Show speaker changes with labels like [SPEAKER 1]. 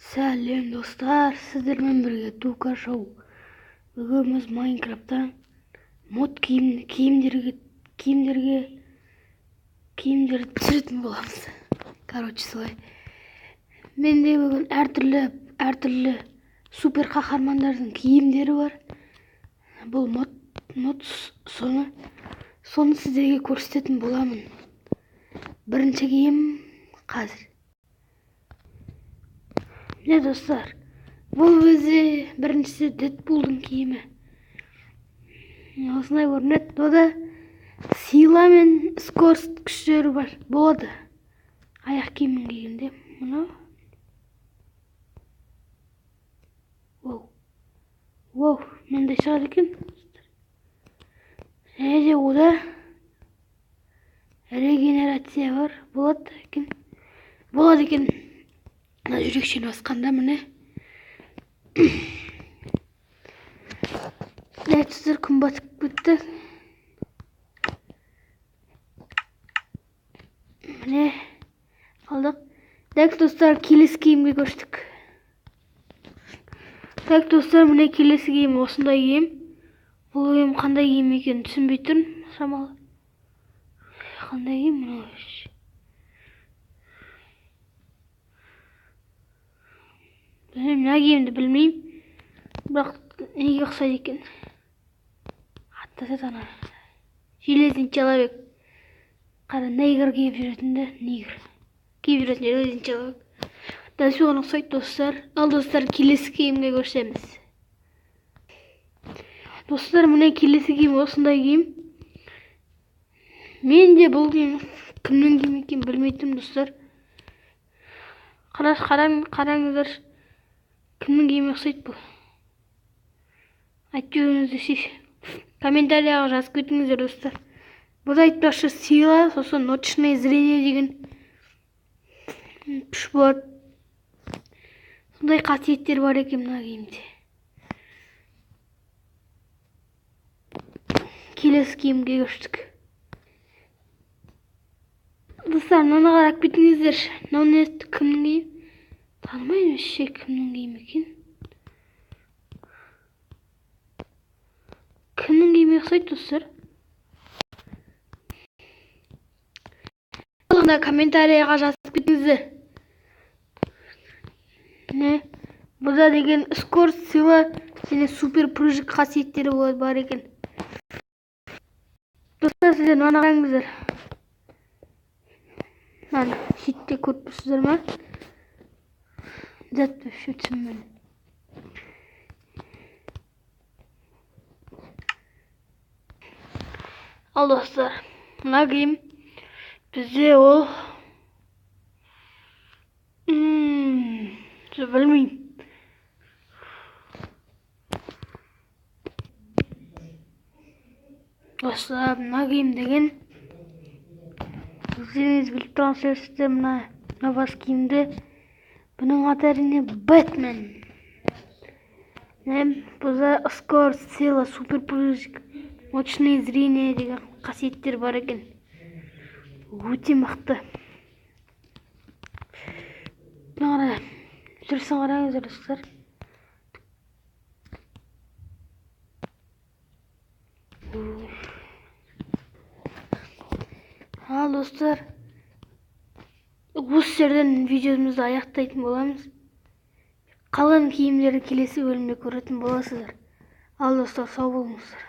[SPEAKER 1] Сәлем достар, сіздермен бірге Тука Шоу. Бүгін біз Майнкрафттан мод киімдерді түсіретін боламыз. Солай. Менде бүгін әртүрлі супер қаһармандардың киімдері бар. Бұл мод соны сіздерге көрсететін боламын. Бірінші киім қазір. Міне достар, бұл бізде біріншісі Дэдпулдың киімі. Осындай көрінеді. Ода сила мен скорость күштері бар. Болады. Аяқ киімін кигенде. Мынау. Воу, мындай шығады екен. Және ода регенерация бар. Болады екен. Жүрекшен басқанда міне. Достар, күн батып кетті. Міне алдық. Достар, келесі киімге көштік. Достар, міне келесі киім осындай киім. Бұл киім қандай киім екенін түсінбей тұрмын. Шамалы. Қандай киім мынау? Мына киімді білмеймін. Бірақ неге ұқсайды екен? Аттасы ана. Железный человек. Қара негр киіп жүретінді. Железный человек. Дәл соған ұқсайды достар. Ал достар, келесі киімге көрсеміз. Достар, міне келесі киім осындай киім. Мен де бұл киім кімнің киім екенін білмейтінмін достар. Қараңыздар. Кімнің киімі ұқсайды бұл? Айтуыңызды комментарияға жазып кетіңіздер достар. Бұл айтпақшы сила, сосын ночное зрение деген күш болады. Сондай қасиеттер бар екен мына киімде. Келесі киімге көштік. Достар, мынаны қарап кетіңіздер. Мынау кімнің киімі? Танымаймын кімнің киімі екен. Кімнің киімі ұқсайды достар? Комментарияға жазып кетіңіздер. Бұда деген скорость, сила және супер прыжик қасиеттері бар екен. Достар, сіздер мына қараңыздар. Шетте көріп тұрсыздар ма? Затты шөтсіммен. Ал достар, мына киім бізде ол білмеймін. Достар, мына киім деген өздеріңіз біліп тұрсыздар, мына бас киімді. Бұның аты әрине Бэтмен. Бұда скорость, сила, супер прыжик, ночное зрение деген қасиеттер бар екен. Өте мықты. Жүрсін қараңыздар достар. Ал достар, осы жерден видеомызды аяқтайтын боламыз. Қалған киімдерді келесі бөлімде көретін боласыздар. Ал достар, сау болыңыздар.